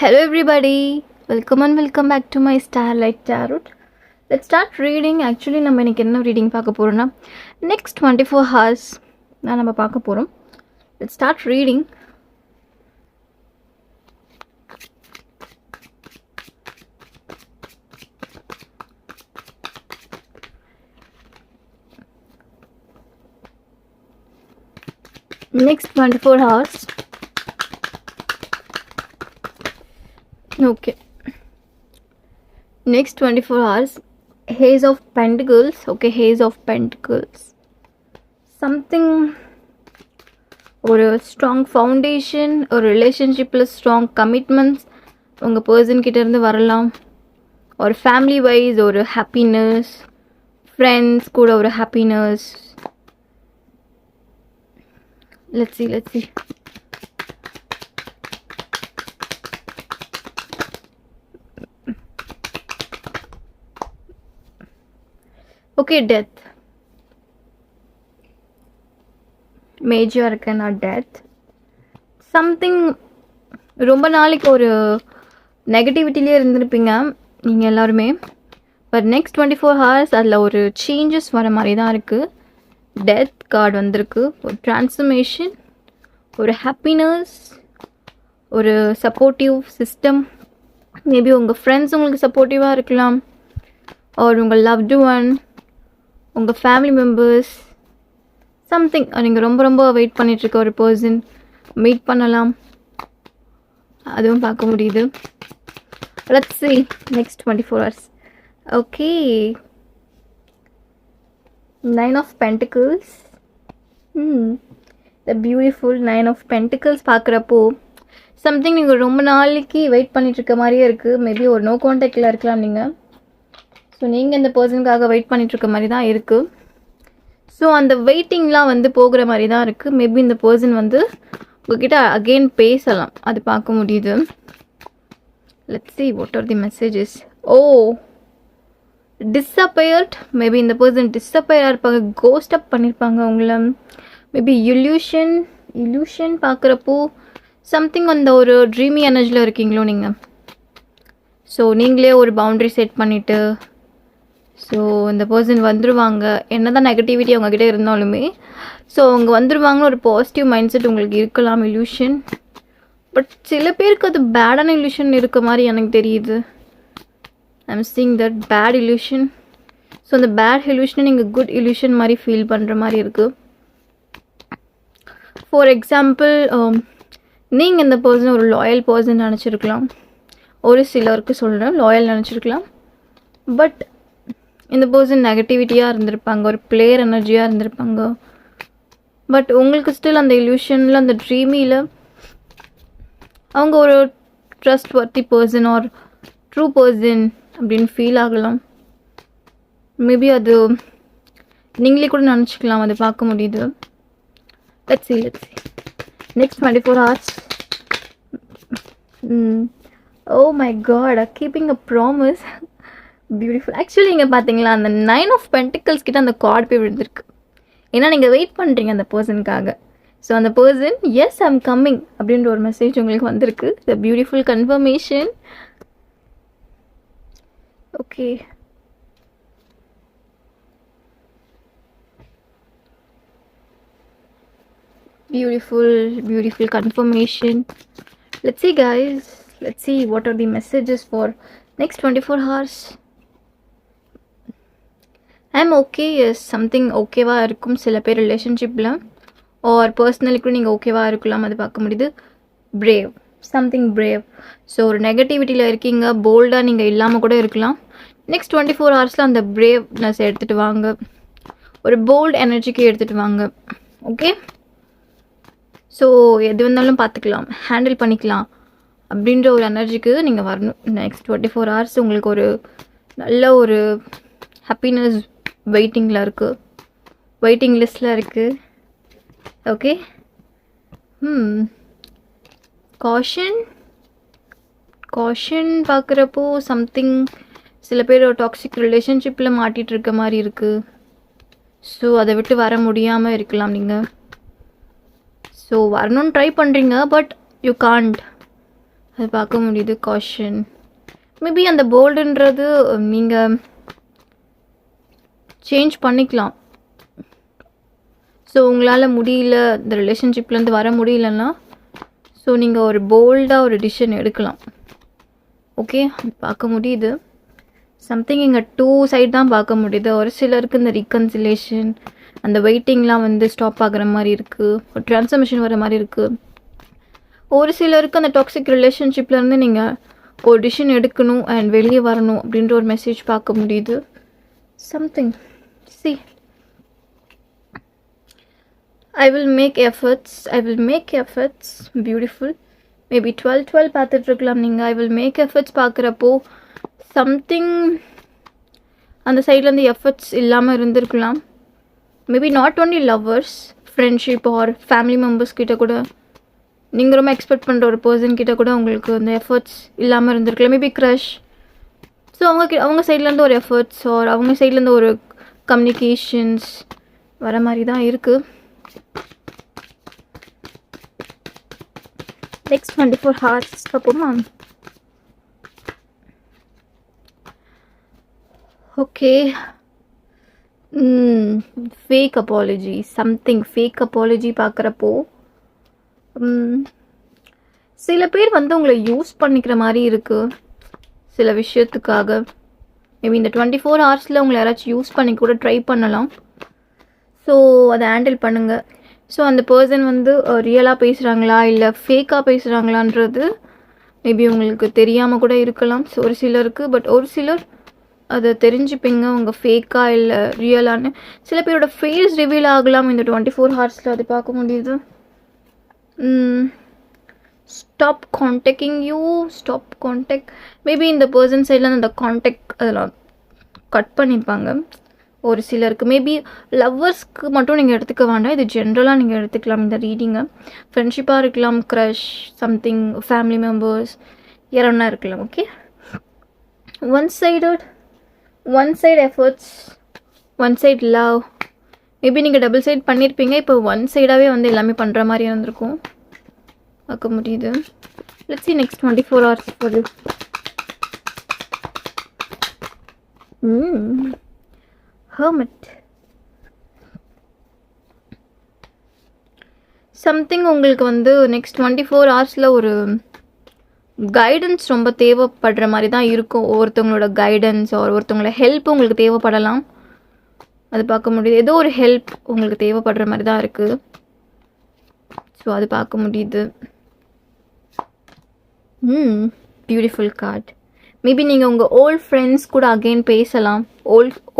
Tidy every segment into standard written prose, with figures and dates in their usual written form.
Hello everybody, welcome and welcome back to my Starlight Tarot. Let's start reading. Actually நம்ம இன்னைக்கு என்ன reading பார்க்க போறோம்னா next 24 hours நான் நம்ம பார்க்க போறோம். Let's start reading. Next 24 hours. Okay. Next 24 hours. Haze of Pentacles. Okay, Haze of Pentacles. Something ஒரு ஸ்ட்ராங் ஃபவுண்டேஷன், ஒரு ரிலேஷன்ஷிப்பில் ஸ்ட்ராங் கமிட்மெண்ட்ஸ் உங்கள் பர்சன் கிட்டேருந்து வரலாம். ஒரு ஃபேமிலி வைஸ் ஒரு ஹாப்பினஸ், ஃப்ரெண்ட்ஸ் கூட ஒரு happiness. Let's see. Okay, death. Major arcana death. Something ரொம்ப நாளைக்கு ஒரு நெகட்டிவிட்டிலே இருந்திருப்பீங்க நீங்கள் எல்லாருமே. பட் நெக்ஸ்ட் 24 hours அதில் ஒரு சேஞ்சஸ் வர மாதிரி தான் இருக்குது. டெத் கார்டு வந்திருக்கு. ஒரு ட்ரான்ஸ்ஃபர்மேஷன், ஒரு ஹாப்பினஸ், ஒரு சப்போர்ட்டிவ் சிஸ்டம். மேபி உங்கள் ஃப்ரெண்ட்ஸ் உங்களுக்கு சப்போர்ட்டிவாக இருக்கலாம், ஒரு உங்கள் லவ்டு ஒன், உங்கள் ஃபேமிலி மெம்பர்ஸ், சம்திங் நீங்கள் ரொம்ப வெயிட் பண்ணிகிட்ருக்க ஒரு பர்சன் மீட் பண்ணலாம், அதுவும் பார்க்க முடியுது. Let's see next 24 hours. Okay, 9 of Pentacles. The beautiful 9 of Pentacles பார்க்குறப்போ சம்திங் நீங்கள் ரொம்ப நாளைக்கு வெயிட் பண்ணிகிட்ருக்க மாதிரியே இருக்குது. மேபி ஒரு நோ கான்டாக்டில் இருக்கலாம் நீங்கள். ஸோ நீங்கள் இந்த பர்சனுக்காக வெயிட் பண்ணிகிட்ருக்க மாதிரி தான் இருக்குது. ஸோ அந்த வெயிட்டிங்லாம் வந்து போகிற மாதிரி தான் இருக்குது. மேபி இந்த பர்சன் வந்து உங்ககிட்ட அகெயின் பேசலாம், அது பார்க்க முடியுது. Let's see what are the messages. Disappeared. Maybe இந்த பர்சன் டிஸப்பயராக இருப்பாங்க, கோஸ்ட் அப் பண்ணியிருப்பாங்க உங்களை. மேபி இல்யூஷன் பார்க்குறப்போ சம்திங் அந்த ஒரு ட்ரீமி எனர்ஜியில் இருக்கீங்களோ நீங்கள். ஸோ நீங்களே ஒரு பவுண்ட்ரி செட் பண்ணிவிட்டு ஸோ இந்த பர்சன் வந்துடுவாங்க, என்ன தான் நெகட்டிவிட்டி அவங்கக்கிட்ட இருந்தாலுமே. ஸோ அவங்க வந்துடுவாங்கன்னு ஒரு பாசிட்டிவ் மைண்ட் செட் உங்களுக்கு இருக்கலாம். இல்யூஷன். பட் சில பேருக்கு அது பேடான இல்யூஷன் இருக்க மாதிரி எனக்கு தெரியுது. I am seeing that bad illusion. So அந்த பேட் இல்யூஷனை நீங்கள் குட் இல்யூஷன் மாதிரி ஃபீல் பண்ணுற மாதிரி இருக்குது. ஃபார் எக்ஸாம்பிள், நீங்கள் இந்த பர்சன் ஒரு லாயல் பர்சன் நினச்சிருக்கலாம். ஒரு சிலருக்கு சொல்கிறேன், லாயல் நினச்சிருக்கலாம். பட் இந்த பர்சன் நெகட்டிவிட்டியாக இருந்திருப்பாங்க, ஒரு பிளேயர் எனர்ஜியாக இருந்திருப்பாங்க. பட் உங்களுக்கு ஸ்டில் அந்த இல்யூஷனில், அந்த ட்ரீமியில் அவங்க ஒரு trust வர்த்தி person are true person அப்படின்னு ஃபீல் ஆகலாம். மேபி அது நீங்களே கூட நினச்சிக்கலாம், அது பார்க்க முடியுது. Let's see next 24 hours. Oh my god, keeping a promise. Beautiful. Actually நீங்கள் பார்த்தீங்களா, அந்த 9 of Pentacles கிட்ட அந்த கார்டு போய் விழுந்திருக்கு. ஏன்னா நீங்கள் வெயிட் பண்ணுறீங்க அந்த பர்சனுக்காக. ஸோ அந்த பர்சன் எஸ் ஐம் கம்மிங் அப்படின்ற ஒரு மெசேஜ் உங்களுக்கு வந்திருக்கு. The beautiful confirmation. Okay, beautiful confirmation. Let's see guys, let's see what are the messages for next 24 hours. I'm okay. Yes, something ஓகேவாக இருக்கும் சில பேர் ரிலேஷன்ஷிப்பில் ஆர் பர்சனலி கூட நீங்கள் ஓகேவாக இருக்கலாம், அது பார்க்க முடியுது. Brave, something brave. ஸோ ஒரு நெகட்டிவிட்டியில் இருக்கீங்க, போல்டாக நீங்கள் இல்லாமல் கூட இருக்கலாம். நெக்ஸ்ட் 24 ஹவர்ஸில் அந்த பிரேவ்னஸ் எடுத்துகிட்டு வாங்க, ஒரு போல்ட் எனர்ஜிக்கு எடுத்துகிட்டு வாங்க. ஓகே, ஸோ எது வந்தாலும் பார்த்துக்கலாம், ஹேண்டில் பண்ணிக்கலாம் அப்படின்ற ஒரு எனர்ஜிக்கு நீங்கள் வரணும். நெக்ஸ்ட் 24 ஹவர்ஸ் உங்களுக்கு ஒரு நல்ல ஒரு ஹாப்பினஸ் வெயிட்டிங்கில் இருக்குது, வெயிட்டிங் லிஸ்ட்டில் இருக்குது. ஓகே, காஷன் பார்க்குறப்போ சம்திங் சில பேர் ஒரு டாக்ஸிக் ரிலேஷன்ஷிப்பில் மாட்டிகிட்டு இருக்க மாதிரி இருக்குது. ஸோ அதை விட்டு வர முடியாமல் இருக்கலாம் நீங்கள். ஸோ வரணும்னு ட்ரை பண்ணுறீங்க, பட் யூ காண்ட். அது பார்க்க முடியுது. காஷன். மேபி அந்த போல்டுன்றது நீங்கள் சேஞ்ச் பண்ணிக்கலாம். ஸோ உங்களால் முடியல, இந்த ரிலேஷன்ஷிப்லேருந்து வர முடியலன்னா ஸோ நீங்கள் ஒரு போல்டாக ஒரு டிசிஷன் எடுக்கலாம். ஓகே, பார்க்க முடியுது. சம்திங் இங்கே 2 சைட் தான் பார்க்க முடியுது. ஒரு சிலருக்கு இந்த ரீகன்சிலேஷன், அந்த வெயிட்டிங்லாம் வந்து ஸ்டாப் ஆகிற மாதிரி இருக்குது, ஒரு ட்ரான்ஸ்ஃபர்மேஷன் வர மாதிரி இருக்குது. ஒரு சிலருக்கு அந்த டாக்ஸிக் ரிலேஷன்ஷிப்லேருந்து நீங்கள் ஒரு டிசிஷன் எடுக்கணும் அண்ட் வெளியே வரணும் அப்படின்ற ஒரு மெசேஜ் பார்க்க முடியுது. Something C I will make efforts. Beautiful. Maybe 12 பார்த்துட்ருக்கலாம் நீங்கள். I will make efforts பார்க்குறப்போ சம்திங் அந்த சைட்லேருந்து எஃபர்ட்ஸ் இல்லாமல் இருந்திருக்கலாம். Maybe not only lovers, friendship R family members கிட்ட கூட நீங்கள் ரொம்ப எக்ஸ்பெக்ட் பண்ணுற ஒரு பர்சன் கிட்ட கூட உங்களுக்கு அந்த எஃபர்ட்ஸ் இல்லாமல் இருந்திருக்கலாம். Maybe crush. ஸோ அவங்க சைட்லேருந்து ஒரு எஃபர்ட்ஸ் ஆர் அவங்க சைட்லேருந்து ஒரு கம்யூனிகேஷன்ஸ் வர மாதிரி தான் இருக்குது. Next 24 hours பார்ப்போமா? Okay, fake apology. Something fake apology பார்க்குறப்போ சில பேர் வந்து உங்களை யூஸ் பண்ணிக்கிற மாதிரி இருக்குது சில விஷயத்துக்காக. மேபி இந்த 24 ஹவர்ஸில் உங்களை யாராச்சும் யூஸ் பண்ணி கூட ட்ரை பண்ணலாம். ஸோ அதை ஹேண்டில் பண்ணுங்கள். ஸோ அந்த பர்சன் வந்து ரியலாக பேசுகிறாங்களா இல்லை ஃபேக்காக பேசுகிறாங்களான்றது மேபி உங்களுக்கு தெரியாமல் கூட இருக்கலாம். ஸோ ஒரு சிலருக்கு, பட் ஒரு சிலர் அதை தெரிஞ்சுப்பீங்க அவங்க ஃபேக்காக இல்லை ரியலான்னு. சில பேரோட ஃபேஸ் ரிவீல் ஆகலாம் இந்த 24 ஹவர்ஸில், அது பார்க்க முடியுது. Stop contacting you, stop contact. Maybe இந்த பர்சன் சைடில் அந்த கான்டாக்ட் அதெல்லாம் கட் பண்ணியிருப்பாங்க ஒரு சிலருக்கு. மேபி லவ்வர்ஸ்க்கு மட்டும் நீங்கள் எடுத்துக்க வேண்டாம், இது ஜென்ரலாக நீங்கள் எடுத்துக்கலாம் இந்த ரீடிங்கை. ஃப்ரெண்ட்ஷிப்பாக இருக்கலாம், க்ரஷ், சம்திங் ஃபேமிலி மெம்பர்ஸ் யாரொன்னா இருக்கலாம். Okay, one side efforts, one side love. Maybe நீங்கள் டபுள் சைட் பண்ணியிருப்பீங்க, இப்போ ஒன் சைடாகவே வந்து எல்லாமே பண்ணுற மாதிரி இருந்திருக்கும், பார்க்க முடியுது. Let's see next 24 hours for you. Hermit. Something உங்களுக்கு வந்து நெக்ஸ்ட் 24 ஹவர்ஸில் ஒரு கைடன்ஸ் ரொம்ப தேவைப்படுற மாதிரி தான் இருக்கும். ஒவ்வொருத்தவங்களோட கைடன்ஸ் ஒருத்தவங்களோட ஹெல்ப் உங்களுக்கு தேவைப்படலாம், அது பார்க்க முடியுது. ஏதோ ஒரு ஹெல்ப் உங்களுக்கு தேவைப்படுற மாதிரி தான் இருக்குது. ஸோ அது பார்க்க முடியுது. Beautiful card. மேபி நீங்கள் உங்கள் ஓல்ட் ஃப்ரெண்ட்ஸ் கூட அகெயின் பேசலாம்.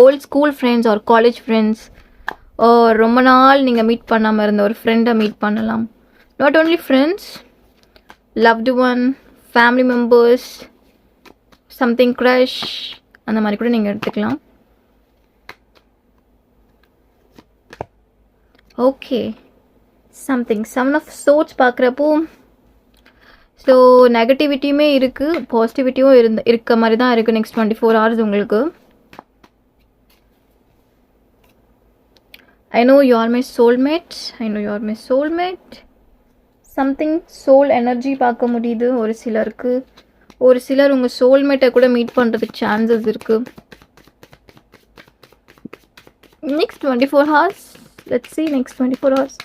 Old school friends or college friends, ரொம்ப நாள் நீங்கள் மீட் பண்ணாமல் இருந்த ஒரு ஃப்ரெண்டை மீட் பண்ணலாம். Not only friends, loved one, family members, something crush, அந்த மாதிரி கூட நீங்கள் எடுத்துக்கலாம். ஓகே, சம்திங் 7 of swords பார்க்குறப்போ ஸோ நெகட்டிவிட்டியுமே இருக்குது, பாசிட்டிவிட்டியும் இருக்க மாதிரி தான் இருக்குது நெக்ஸ்ட் 24 hours உங்களுக்கு. I know you are my soulmate. Something soul energy பார்க்க முடியுது ஒரு சிலருக்கு. ஒரு சிலர் உங்கள் சோல்மேட்டை கூட மீட் பண்ணுறதுக்கு சான்சஸ் இருக்குது next 24 hours. Let's see next 24 hours.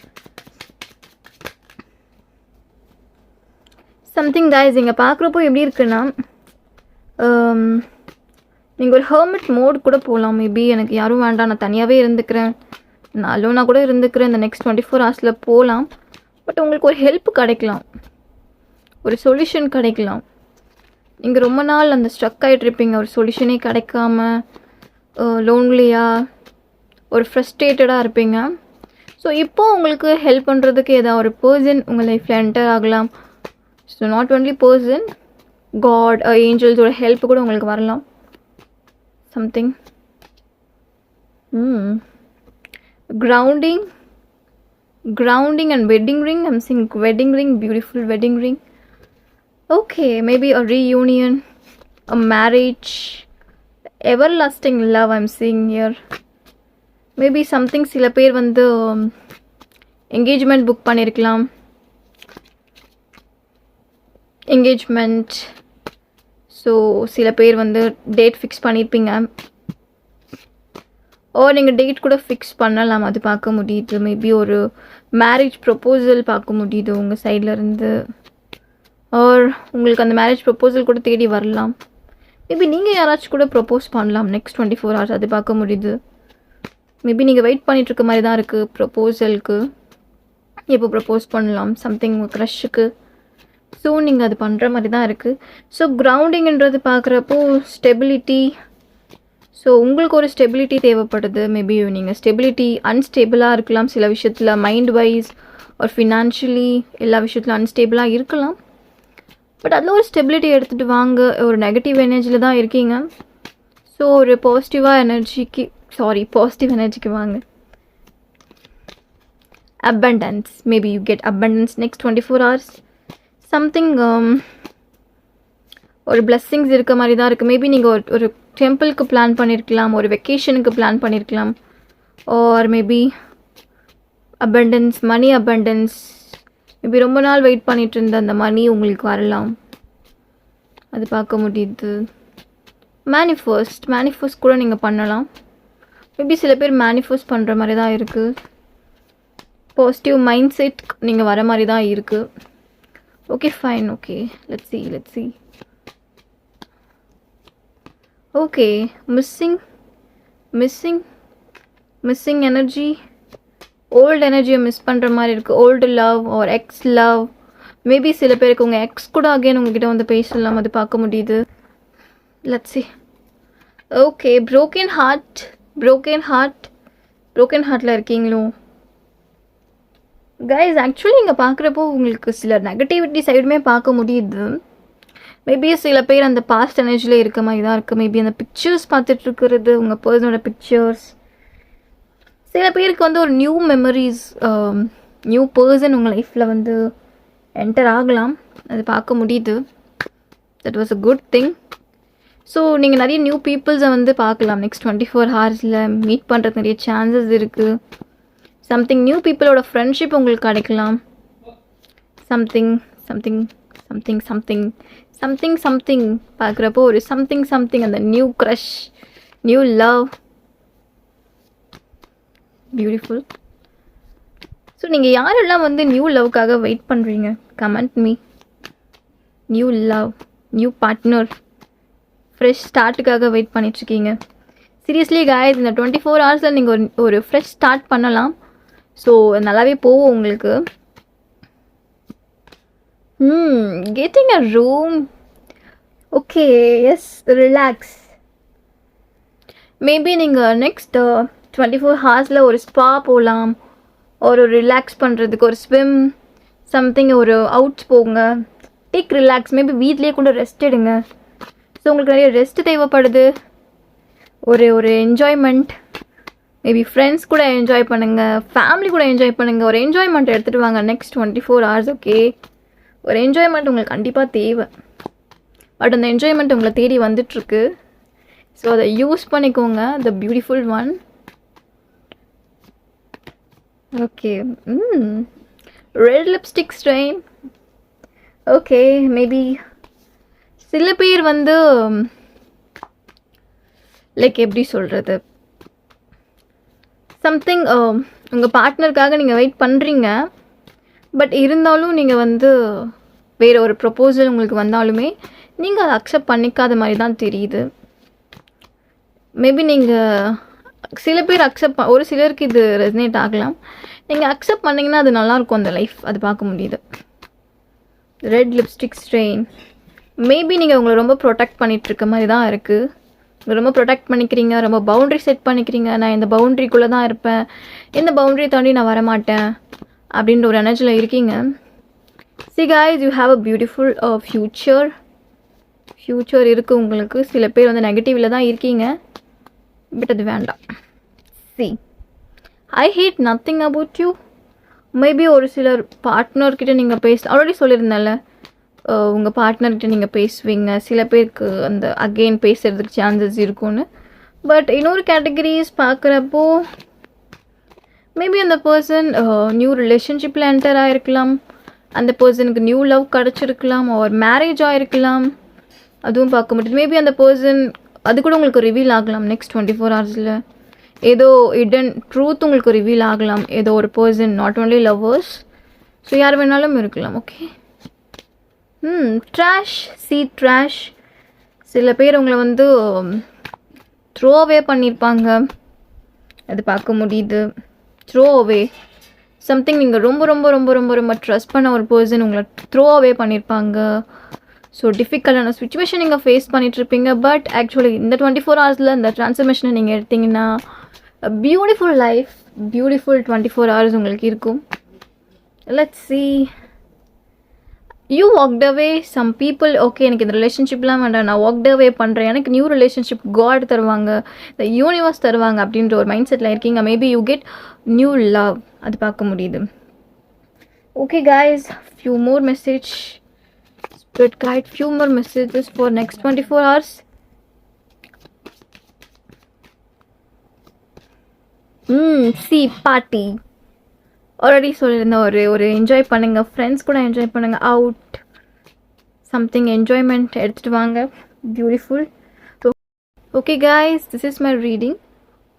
Something guys இங்கே பார்க்குறப்போ எப்படி இருக்குன்னா, நீங்கள் ஒரு ஹெர்மிட் மோட் கூட போகலாம். மேபி எனக்கு யாரும் வேண்டாம், நான் தனியாகவே இருந்துக்கிறேன், நான் அலோனாக கூட இருந்துக்கிறேன், இந்த நெக்ஸ்ட் 24 ஹவர்ஸில் போகலாம். பட் உங்களுக்கு ஒரு ஹெல்ப் கிடைக்கலாம், ஒரு சொல்யூஷன் கிடைக்கலாம். நீங்கள் ரொம்ப நாள் அந்த ஸ்ட்ரக் ஆகிட்ருப்பீங்க, ஒரு சொல்யூஷனே கிடைக்காம லோன்லியாக ஒரு ஃப்ரஸ்ட்ரேட்டடாக இருப்பீங்க. ஸோ இப்போது உங்களுக்கு ஹெல்ப் பண்ணுறதுக்கு ஏதாவது ஒரு பர்சன் உங்கள் லைஃப்பில் என்டர் ஆகலாம். So not only person, God, ஏஞ்சல்ஸோட ஹெல்ப் கூட உங்களுக்கு வரலாம். Something grounding and wedding ring. I'm seeing wedding ring, beautiful wedding ring. Okay, maybe a reunion, a marriage, everlasting love I'm seeing here. Maybe something சில பேர் வந்து engagement book பண்ணிருக்கலாம். Engagement. So சில பேர் வந்து டேட் ஃபிக்ஸ் பண்ணியிருப்பீங்க. ஓ நீங்கள் date கூட ஃபிக்ஸ் பண்ணலாம், அது பார்க்க முடியுது. மேபி ஒரு மேரேஜ் ப்ரொப்போசல் பார்க்க முடியுது உங்கள் சைட்லேருந்து. ஆர் உங்களுக்கு அந்த மேரேஜ் ப்ரொப்போசல் கூட தேடி வரலாம். மேபி நீங்கள் யாராச்சும் கூட ப்ரொப்போஸ் பண்ணலாம் நெக்ஸ்ட் 24 hours, அது பார்க்க முடியுது. மேபி நீங்கள் வெயிட் பண்ணிகிட்ருக்க மாதிரி தான் இருக்குது ப்ரொப்போசலுக்கு. எப்போ ப்ரப்போஸ் பண்ணலாம் சம்திங் உங்கள் க்ரஷ்ஷுக்கு. ஸோ நீங்கள் அது பண்ணுற மாதிரி தான் இருக்குது. ஸோ கிரவுண்டிங்கிறது பார்க்குறப்போ ஸ்டெபிலிட்டி. ஸோ உங்களுக்கு ஒரு ஸ்டெபிலிட்டி தேவைப்படுது. மேபி நீங்கள் ஸ்டெபிலிட்டி அன்ஸ்டேபிளாக இருக்கலாம் சில விஷயத்தில், மைண்ட் வைஸ் ஒரு ஃபினான்ஷியலி எல்லா விஷயத்துலையும் அன்ஸ்டேபிளாக இருக்கலாம். பட் அதில் ஒரு ஸ்டெபிலிட்டி எடுத்துகிட்டு வாங்க. ஒரு நெகட்டிவ் எனர்ஜியில் தான் இருக்கீங்க. ஸோ ஒரு பாசிட்டிவ் எனர்ஜிக்கு வாங்க. abundance, maybe you get abundance next 24 hours. something ஒரு blessings இருக்க மாதிரி தான் இருக்குது. மேபி நீங்கள் ஒரு டெம்பிளுக்கு பிளான் பண்ணியிருக்கலாம், ஒரு வெக்கேஷனுக்கு பிளான் பண்ணியிருக்கலாம். Or maybe abundance, money abundance. Maybe ரொம்ப நாள் வெயிட் பண்ணிட்டு இருந்த அந்த மணி உங்களுக்கு வரலாம், அது பார்க்க முடியுது. மேனிஃபெஸ்ட் கூட நீங்கள் பண்ணலாம். மேபி சில பேர் மேனிஃபெஸ்ட் பண்ணுற மாதிரி தான் இருக்குது. பாசிட்டிவ் மைண்ட் செட் நீங்கள் வர மாதிரி தான் இருக்குது. Okay fine. Okay let's see. Okay missing energy. Old எனர்ஜியை மிஸ் பண்ணுற மாதிரி இருக்குது. Old love or ex love. Maybe சில பேருக்கு உங்கள் எக்ஸ் கூட அகைன் உங்ககிட்ட வந்து பேசலாம், அது பார்க்க முடியுது. Let's see. ஓகே ப்ரோக்கன் ஹார்ட்டில் இருக்கீங்களோ கைஸ்? ஆக்சுவலி இங்கே பார்க்குறப்போ உங்களுக்கு சில நெகட்டிவிட்டி சைடுமே பார்க்க முடியுது. மேபி சில பேர் அந்த பாஸ்ட் எனர்ஜியில் இருக்க மாதிரி தான் இருக்குது. மேபி அந்த பிக்சர்ஸ் பார்த்துட்ருக்கிறது உங்கள் பர்சனோட பிக்சர்ஸ். சில பேருக்கு வந்து ஒரு நியூ மெமரிஸ், நியூ பர்சன் உங்கள் லைஃப்பில் வந்து என்டர் ஆகலாம், அது பார்க்க முடியுது. That was a good thing. So நீங்கள் நிறைய நியூ பீப்புள்ஸை வந்து பார்க்கலாம் நெக்ஸ்ட் 24 ஹவர்ஸில். மீட் பண்ணுறது நிறைய சான்சஸ் இருக்குது. சம்திங் நியூ பீப்புளோட ஃப்ரெண்ட்ஷிப் உங்களுக்கு கிடைக்கலாம். சம்திங் பார்க்குறப்போ ஒரு சம்திங் அந்த new crush, new love, beautiful. So நீங்கள் யாரெல்லாம் வந்து நியூ லவ்க்காக வெயிட் பண்ணுறீங்க, comment me. New love, new partner, fresh ஸ்டார்ட்டுக்காக வெயிட் பண்ணிட்டுருக்கீங்க. சீரியஸ்லி காய்ஸ், இந்த 24 ஹவர்ஸில் நீங்கள் ஒரு ஃப்ரெஷ் ஸ்டார்ட் பண்ணலாம். ஸோ நல்லாவே போகும் உங்களுக்கு. Getting a room. Okay yes, relax. Maybe நீங்கள் நெக்ஸ்ட் 24 ஹவர்ஸில் ஒரு ஸ்பா போகலாம், ஒரு ரிலாக்ஸ் பண்ணுறதுக்கு ஒரு ஸ்விம், சம்திங் ஒரு அவுட்ஸ் போங்க, டேக் ரிலாக்ஸ். மேபி வீட்லேயே கூட ரெஸ்ட் எடுங்க. ஸோ உங்களுக்கு நிறைய ரெஸ்ட் தேவைப்படுது. ஒரு என்ஜாய்மெண்ட், மேபி ஃப்ரெண்ட்ஸ் கூட என்ஜாய் பண்ணுங்கள், ஃபேமிலி கூட என்ஜாய் பண்ணுங்கள். ஒரு என்ஜாய்மெண்ட் எடுத்துகிட்டு வாங்க நெக்ஸ்ட் 24 ஹவர்ஸ். ஓகே, ஒரு என்ஜாய்மெண்ட் உங்களுக்கு கண்டிப்பாக தேவை. பட் அந்த என்ஜாய்மெண்ட் உங்களை தேடி வந்துட்டுருக்கு. ஸோ அதை யூஸ் பண்ணிக்கோங்க, the beautiful one. Okay, red lipstick strain. Okay, maybe சில பேர் வந்து லைக் எப்படி சொல்கிறது, சம்திங் உங்கள் பார்ட்னருக்காக நீங்கள் வெயிட் பண்ணுறீங்க. பட் இருந்தாலும் நீங்கள் வந்து வேறு ஒரு ப்ரொப்போசல் உங்களுக்கு வந்தாலுமே நீங்கள் அதை அக்செப்ட் பண்ணிக்காத மாதிரி தான் தெரியுது. மேபி நீங்கள் சில பேர் ஒரு சிலருக்கு இது ரெசனேட் ஆகலாம். நீங்கள் அக்செப்ட் பண்ணிங்கன்னா அது நல்லாயிருக்கும் அந்த லைஃப், அது பார்க்க முடியுது. Red lipstick strain. மேபி நீங்கள் உங்களை ரொம்ப ப்ரொடெக்ட் பண்ணிகிட்ருக்க மாதிரி தான் இருக்குது. ரொம்ப ப்ரொடெக்ட் பண்ணிக்கிறீங்க, ரொம்ப பவுண்ட்ரி செட் பண்ணிக்கிறீங்க. நான் இந்த பவுண்ட்ரிக்குள்ளே தான் இருப்பேன், இந்த பவுண்ட்ரியை தாண்டி நான் வரமாட்டேன் அப்படின்ற ஒரு எனர்ஜியில் இருக்கீங்க. See guys, you have a beautiful future இருக்குது உங்களுக்கு. சில பேர் வந்து நெகட்டிவில் தான் இருக்கீங்க, பட் அது வேண்டாம். See, I hate nothing about you. Maybe ஒரு சிலர் பார்ட்னர்கிட்ட நீங்கள் ஆல்ரெடி சொல்லியிருந்தேன்ல, உங்கள் பார்ட்னர்கிட்ட நீங்கள் பேசுவீங்க. சில பேருக்கு அந்த அகெயின் பேசுகிறதுக்கு சான்சஸ் இருக்கும்னு. பட் இன்னொரு கேட்டகரிஸ் பார்க்குறப்போ மேபி அந்த பர்சன் நியூ ரிலேஷன்ஷிப்பில் என்டர் ஆகிருக்கலாம். அந்த பர்சனுக்கு நியூ லவ் கிடச்சிருக்கலாம், ஒரு மேரேஜ் ஆகிருக்கலாம், அதுவும் பார்க்க முடியுது. மேபி அந்த பர்சன் அது கூட உங்களுக்கு ரிவீல் ஆகலாம் நெக்ஸ்ட் 24 ஹவர்ஸில். ஏதோ இடன் ட்ரூத் உங்களுக்கு ரிவீல் ஆகலாம், ஏதோ ஒரு person, not only lovers, so யார் வேணாலும் இருக்கலாம். ஓகே. Trash, trash. சில பேர் உங்களை வந்து த்ரோ அவே பண்ணியிருப்பாங்க, அது பார்க்க முடியுது. த்ரோ அவே சம்திங், நீங்கள் ரொம்ப ரொம்ப ரொம்ப ரொம்ப ரொம்ப ட்ரஸ்ட் பண்ண ஒரு பர்சன் உங்களை த்ரோ அவே பண்ணியிருப்பாங்க. ஸோ டிஃபிகல்ட்டான சுச்சுவேஷன் நீங்கள் ஃபேஸ் பண்ணிகிட்ருப்பீங்க. பட் ஆக்சுவலி இந்த 24 ஹவர்ஸில் இந்த ட்ரான்ஸ்ஃபர்மேஷனை நீங்கள் எடுத்திங்கன்னா பியூட்டிஃபுல் லைஃப், பியூட்டிஃபுல் 24 ஹவர்ஸ் உங்களுக்கு இருக்கும். Let's see. You walked away. Some people, okay எனக்கு இந்த ரிலேஷன்ஷிப்லாம் வேண்டாம், நான் வாக்ட் அவே பண்ணுறேன், எனக்கு நியூ ரிலேஷன்ஷிப் காட் தருவாங்க, இந்த யூனிவர்ஸ் தருவாங்க அப்படின்ற ஒரு மைண்ட் செட்டில் இருக்கீங்க. Maybe you get new love, அது பார்க்க முடியுது. Okay guys, few more message, spirit guide, few more messages for next 24 hours. see party already சொல்லியிருந்தேன், ஒரு என்ஜாய் பண்ணுங்கள், ஃப்ரெண்ட்ஸ் கூட என்ஜாய் பண்ணுங்கள், அவுட் சம்திங் என்ஜாய்மெண்ட் எடுத்துகிட்டு வாங்க. Beautiful. So okay guys, this is my reading.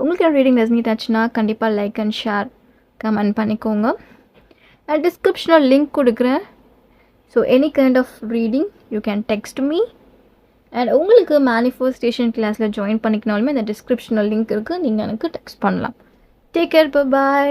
உங்களுக்கு என் ரீடிங் ரெசனேட் ஆச்சுன்னா கண்டிப்பாக லைக் அண்ட் ஷேர், கமெண்ட் பண்ணிக்கோங்க. நான் டிஸ்கிரிப்ஷனில் லிங்க் கொடுக்குறேன். So any kind of reading you can text me. And உங்களுக்கு மேனிஃபெஸ்டேஷன் கிளாஸில் ஜாயின் பண்ணிக்கனாலுமே இந்த டிஸ்கிரிப்ஷனில் லிங்க் இருக்குது, நீங்கள் எனக்கு டெக்ஸ்ட் பண்ணலாம். Take care, by.